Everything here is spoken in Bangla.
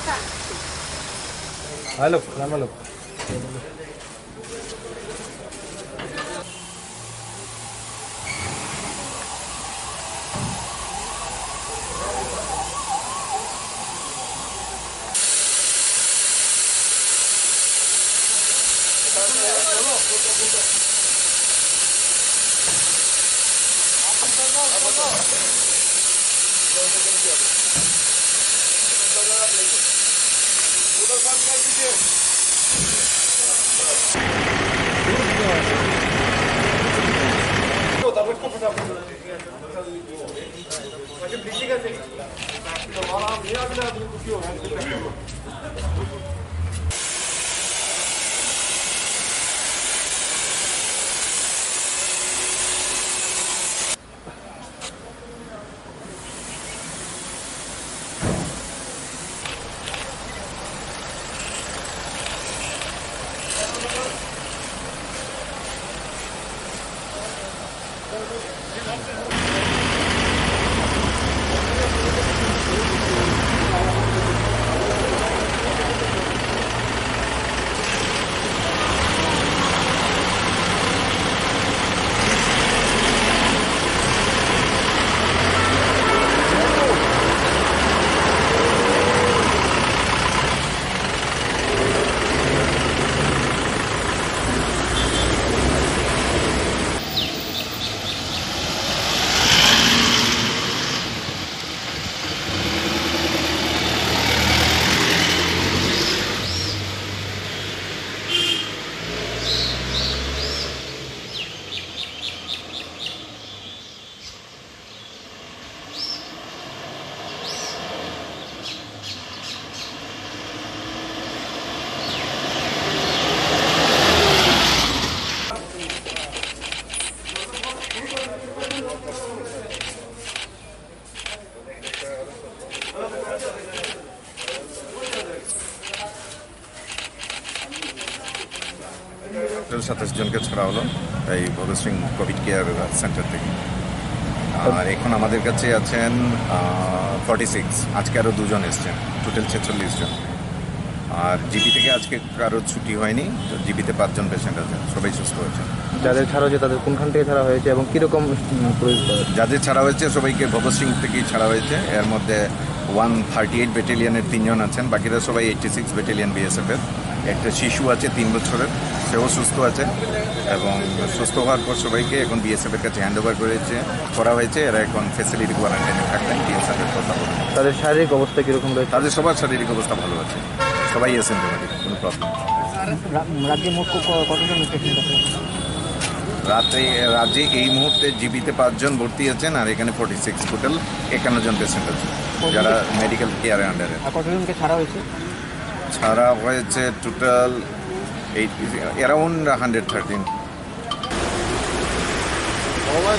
Halo, nama lo. সাতাশ জনকে ছাড়া হলো এই Bhagat Singh Covid care centre থেকে। আর এখন আমাদের কাছে আছেন 46, আজকে আরও 2 জন এসছেন, টোটাল 46 জন। আর জিবি থেকে আজকে কারো ছুটি হয়নি, তো জিবিতে 5 জন পেশেন্ট আছেন, সবাই সুস্থ হয়েছে। যাদের ছাড়া হয়েছে তাদের কোনখান থেকে ছাড়া হয়েছে এবং কীরকম? যাদের ছাড়া হয়েছে সবাইকে ভগৎ সিং থেকেই ছাড়া হয়েছে। এর মধ্যে 138 ব্যাটালিয়নের 3 জন আছেন, বাকিরা সবাই 86 ব্যাটালিয়ন বিএসএফের। একটা শিশু আছে 3 বছরের, সেও সুস্থ আছে। এবং সুস্থ হওয়ার পর সবাইকে এখন বিএসএফের কাছে হ্যান্ড ওভার করা হয়েছে। এরা এখন ফ্যাসিলিটি কোয়ারেন্টাইনে থাকবেন, বিএসএফের কথা বলবেন। তাদের শারীরিক অবস্থা কীরকম রয়েছে? তাদের সবার শারীরিক অবস্থা ভালো আছে, সবাই অ্যাসিম্পটোমেটিক, কোনো প্রবলেম। রাজ্যে মোট কতজন পেশেন্ট আছে? রাজ্যে এই মুহূর্তে জিবিতে 5 জন ভর্তি আছেন, আর এখানে 46, টোটাল 51 জন পেশেন্ট আছে যারা মেডিকেল কেয়ারের আন্ডারে। কতজনকে ছাড়া হয়েছে? ছাড়া হয়েছে টোটাল অ্যারাউন্ড 113। সবাই